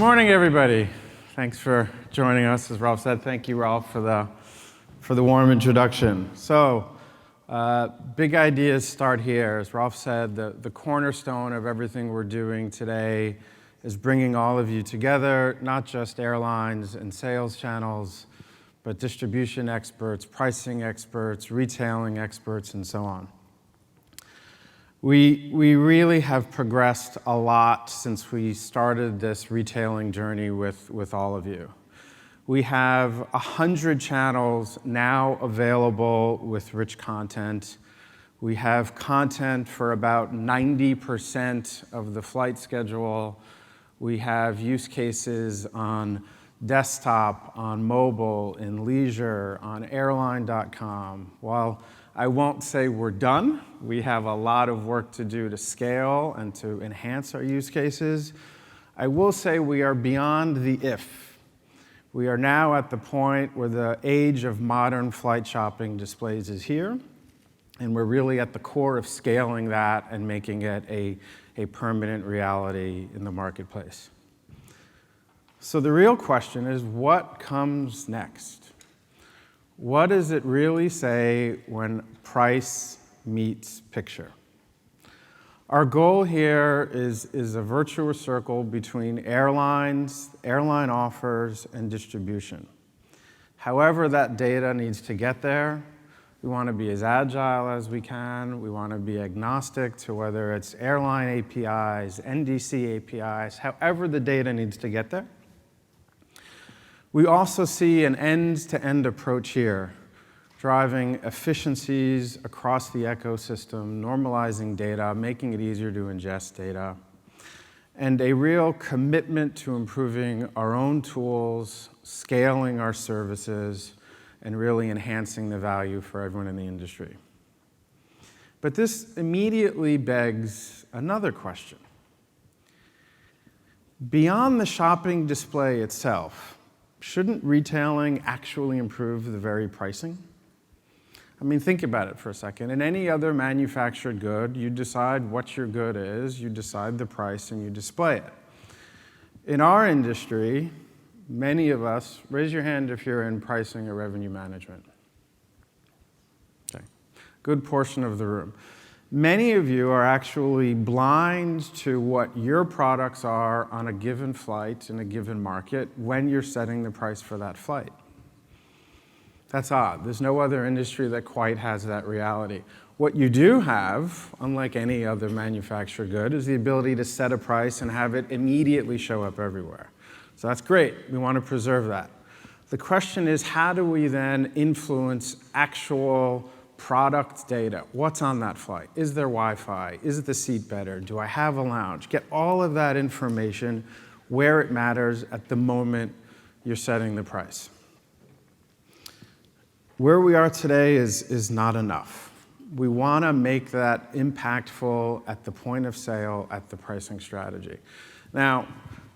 morning, everybody. Thanks for joining us. As Ralph said, thank you, Ralph, for the warm introduction. So, big ideas start here. As Ralph said, the cornerstone of everything we're doing today is bringing all of you together, not just airlines and sales channels, but distribution experts, pricing experts, retailing experts, and so on. We really have progressed a lot since we started this retailing journey with all of you. We have 100 channels now available with rich content. We have content for about 90% of the flight schedule. We have use cases on desktop, on mobile, in leisure, on airline.com. While I won't say we're done, we have a lot of work to do to scale and to enhance our use cases. I will say we are beyond the if. We are now at the point where the age of modern flight shopping displays is here, and we're really at the core of scaling that and making it a permanent reality in the marketplace. So the real question is, what comes next? What does it really say when price meets picture? Our goal here is a virtuous circle between airlines, airline offers, and distribution. However that data needs to get there, we want to be as agile as we can. We want to be agnostic to whether it's airline APIs, NDC APIs, however the data needs to get there. We also see an end-to-end approach here, driving efficiencies across the ecosystem, normalizing data, making it easier to ingest data, and a real commitment to improving our own tools, scaling our services, and really enhancing the value for everyone in the industry. But this immediately begs another question. Beyond the shopping display itself, shouldn't retailing actually improve the very pricing? I mean, think about it for a second. In any other manufactured good, you decide what your good is, you decide the price, and you display it. In our industry, many of us, raise your hand if you're in pricing or revenue management. Okay, good portion of the room. Many of you are actually blind to what your products are on a given flight in a given market when you're setting the price for that flight. That's odd. There's no other industry that quite has that reality. What you do have, unlike any other manufactured good, is the ability to set a price and have it immediately show up everywhere. So that's great. We want to preserve that. The question is, how do we then influence actual product data? What's on that flight? Is there Wi-Fi? Is the seat better? Do I have a lounge? Get all of that information where it matters at the moment you're setting the price. Where we are today is not enough. We want to make that impactful at the point of sale, at the pricing strategy. Now,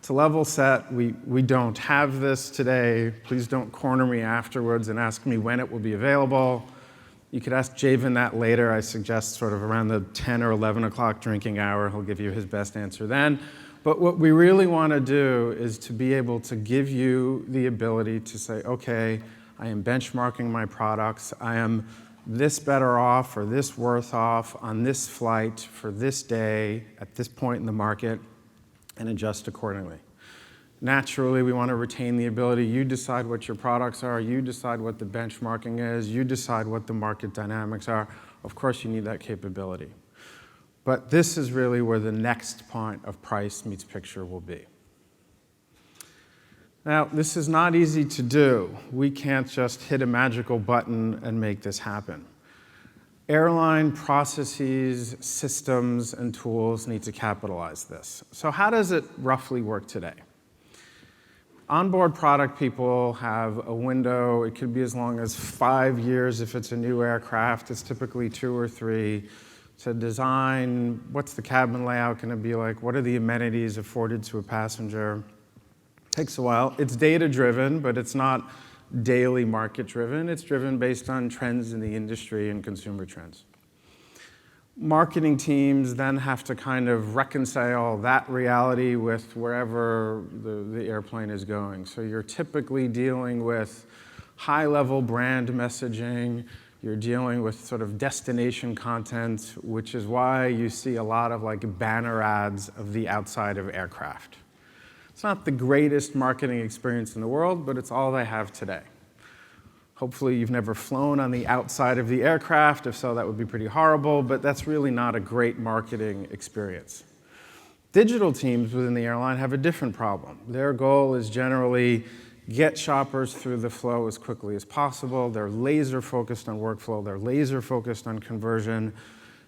to level set, we don't have this today. Please don't corner me afterwards and ask me when it will be available. You could ask Javen that later. I suggest sort of around the 10 or 11 o'clock drinking hour. He'll give you his best answer then. But what we really want to do is to be able to give you the ability to say, okay, I am benchmarking my products. I am this better off or this worse off on this flight for this day at this point in the market, and adjust accordingly. Naturally, we want to retain the ability. You decide what your products are. You decide what the benchmarking is. You decide what the market dynamics are. Of course, you need that capability. But this is really where the next point of price meets picture will be. Now, this is not easy to do. We can't just hit a magical button and make this happen. Airline processes, systems, and tools need to capitalize this. So how does it roughly work today? Onboard product people have a window. It could be as long as 5 years if it's a new aircraft. It's typically 2 or 3 to design what's the cabin layout going to be like, what are the amenities afforded to a passenger. Takes a while. It's data-driven, but it's not daily market-driven. It's driven based on trends in the industry and consumer trends. Marketing teams then have to kind of reconcile that reality with wherever the airplane is going. So you're typically dealing with high-level brand messaging. You're dealing with sort of destination content, which is why you see a lot of like banner ads of the outside of aircraft. It's not the greatest marketing experience in the world, but it's all they have today. Hopefully you've never flown on the outside of the aircraft. If so, that would be pretty horrible, but that's really not a great marketing experience. Digital teams within the airline have a different problem. Their goal is generally get shoppers through the flow as quickly as possible. They're laser focused on workflow. They're laser focused on conversion.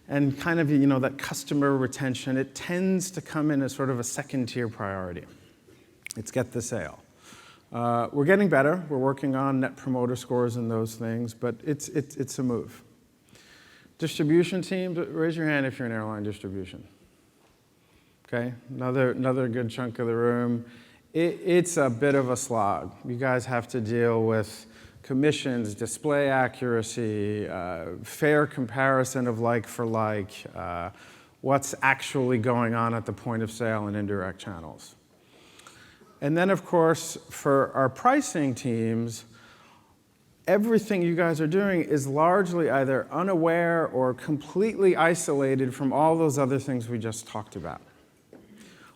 And kind of, that customer retention, it tends to come in as sort of a second-tier priority. It's get the sale. We're getting better. We're working on net promoter scores and those things, but it's a move. Distribution teams, raise your hand if you're in airline distribution. Okay, another good chunk of the room. It's a bit of a slog. You guys have to deal with commissions, display accuracy, fair comparison of like for like, what's actually going on at the point of sale and indirect channels. And then, of course, for our pricing teams, everything you guys are doing is largely either unaware or completely isolated from all those other things we just talked about.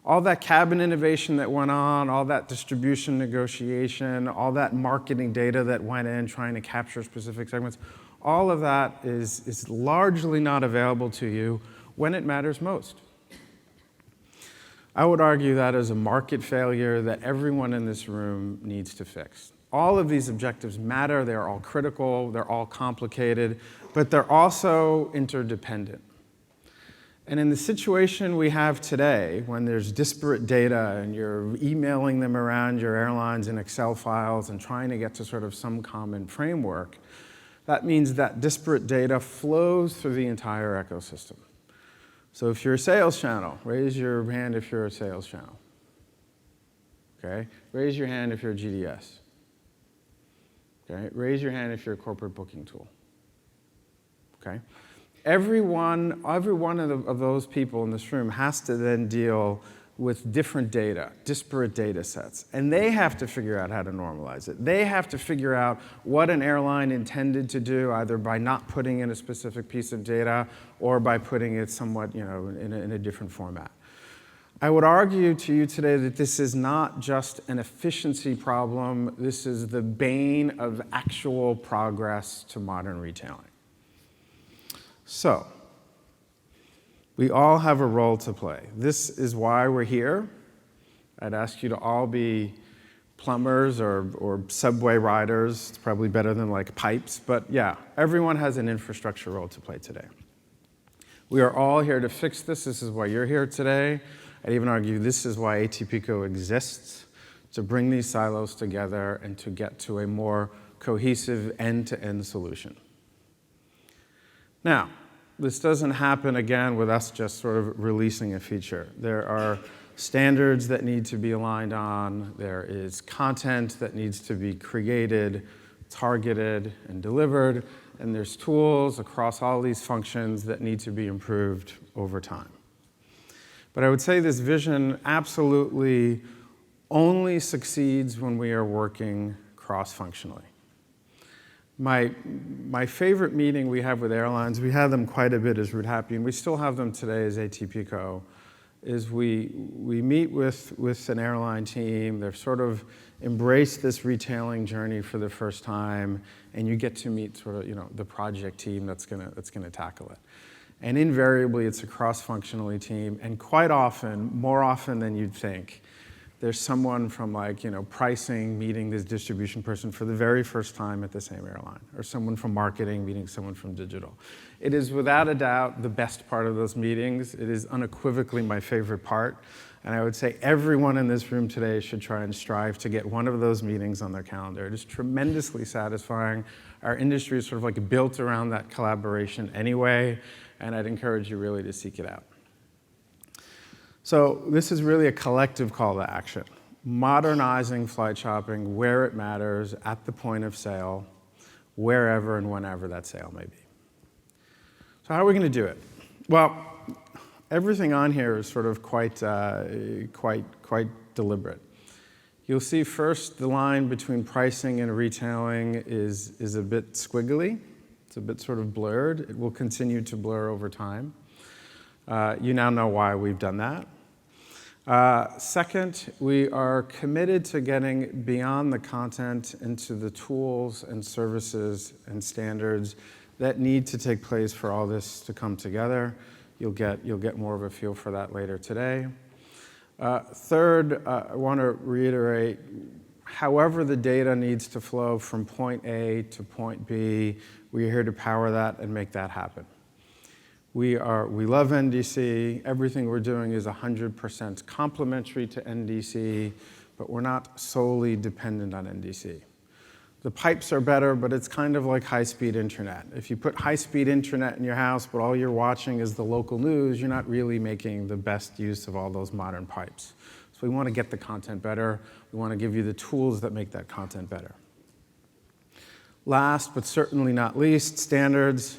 All that cabin innovation that went on, all that distribution negotiation, all that marketing data that went in trying to capture specific segments, all of that is largely not available to you when it matters most. I would argue that is a market failure that everyone in this room needs to fix. All of these objectives matter, they're all critical, they're all complicated, but they're also interdependent. And in the situation we have today, when there's disparate data and you're emailing them around your airlines in Excel files and trying to get to sort of some common framework, that means that disparate data flows through the entire ecosystem. So if you're a sales channel, raise your hand if you're a sales channel. Okay? Raise your hand if you're a GDS. Okay? Raise your hand if you're a corporate booking tool. Okay? Every one of those people in this room has to then deal with different data, disparate data sets. And they have to figure out how to normalize it. They have to figure out what an airline intended to do, either by not putting in a specific piece of data or by putting it somewhat, in a different format. I would argue to you today that this is not just an efficiency problem. This is the bane of actual progress to modern retailing. So, we all have a role to play. This is why we're here. I'd ask you to all be plumbers or subway riders. It's probably better than like pipes, but yeah, everyone has an infrastructure role to play today. We are all here to fix this. This is why you're here today. I'd even argue this is why ATPCO exists, to bring these silos together and to get to a more cohesive end-to-end solution. Now, this doesn't happen, again, with us just sort of releasing a feature. There are standards that need to be aligned on. There is content that needs to be created, targeted, and delivered. And there's tools across all these functions that need to be improved over time. But I would say this vision absolutely only succeeds when we are working cross-functionally. My favorite meeting we have with airlines, we had them quite a bit as Route Happy, and we still have them today as ATPCO, is we meet with an airline team. They've sort of embraced this retailing journey for the first time, and you get to meet sort of the project team that's gonna tackle it. And invariably, it's a cross-functionally team, and quite often, more often than you'd think, there's someone from pricing meeting this distribution person for the very first time at the same airline, or someone from marketing meeting someone from digital. It is without a doubt the best part of those meetings. It is unequivocally my favorite part. And I would say everyone in this room today should try and strive to get one of those meetings on their calendar. It is tremendously satisfying. Our industry is sort of built around that collaboration anyway, and I'd encourage you really to seek it out. So this is really a collective call to action. Modernizing flight shopping where it matters, at the point of sale, wherever and whenever that sale may be. So how are we going to do it? Well, everything on here is sort of quite deliberate. You'll see first the line between pricing and retailing is a bit squiggly. It's a bit sort of blurred. It will continue to blur over time. You now know why we've done that. Second, we are committed to getting beyond the content into the tools and services and standards that need to take place for all this to come together. You'll get more of a feel for that later today. Third, I want to reiterate, however the data needs to flow from point A to point B, we're here to power that and make that happen. We love NDC. Everything we're doing is 100% complementary to NDC, but we're not solely dependent on NDC. The pipes are better, but it's kind of like high-speed internet. If you put high-speed internet in your house, but all you're watching is the local news, you're not really making the best use of all those modern pipes. So we want to get the content better. We want to give you the tools that make that content better. Last, but certainly not least, standards.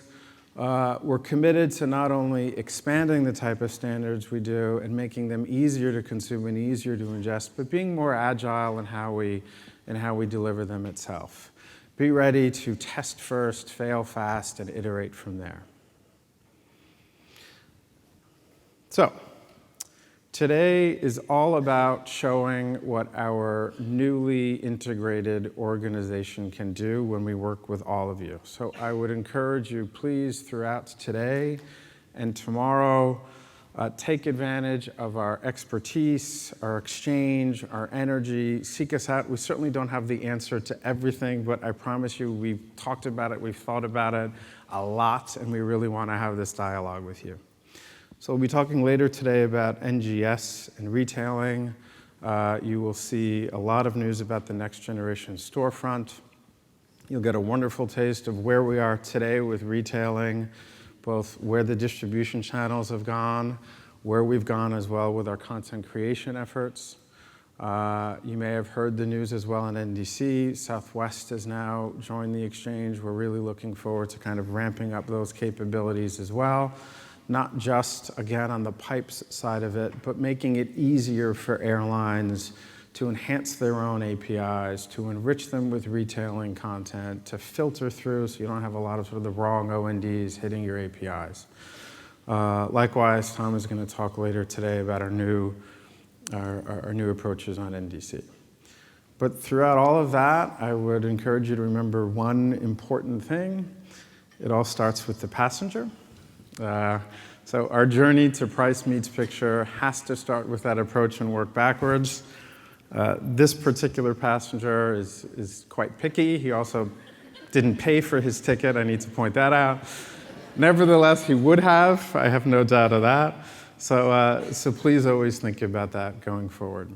We're committed to not only expanding the type of standards we do and making them easier to consume and easier to ingest, but being more agile in how we deliver them itself. Be ready to test first, fail fast, and iterate from there. So, today is all about showing what our newly integrated organization can do when we work with all of you. So I would encourage you, please, throughout today and tomorrow, take advantage of our expertise, our exchange, our energy. Seek us out. We certainly don't have the answer to everything, but I promise you we've talked about it, we've thought about it a lot, and we really want to have this dialogue with you. So we'll be talking later today about NGS and retailing. You will see a lot of news about the next generation storefront. You'll get a wonderful taste of where we are today with retailing, both where the distribution channels have gone, where we've gone as well with our content creation efforts. You may have heard the news as well in NDC. Southwest has now joined the exchange. We're really looking forward to kind of ramping up those capabilities as well. Not just, again, on the pipes side of it, but making it easier for airlines to enhance their own APIs, to enrich them with retailing content, to filter through so you don't have a lot of sort of the wrong ONDs hitting your APIs. Likewise, Tom is going to talk later today about our new approaches on NDC. But throughout all of that, I would encourage you to remember one important thing. It all starts with the passenger. So our journey to price meets picture has to start with that approach and work backwards. This particular passenger is quite picky. He also didn't pay for his ticket. I need to point that out. Nevertheless, he would have. I have no doubt of that. So please always think about that going forward.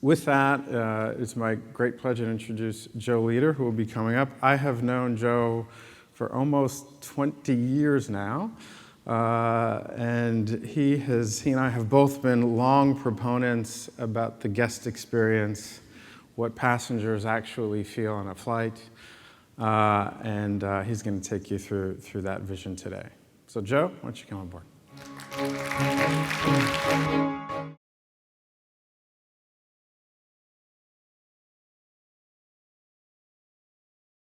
With that, it's my great pleasure to introduce Joe Leader, who will be coming up. I have known Joe for almost 20 years now, and he and I have both been long proponents about the guest experience, what passengers actually feel on a flight, and he's going to take you through that vision today. So Joe, why don't you come on board?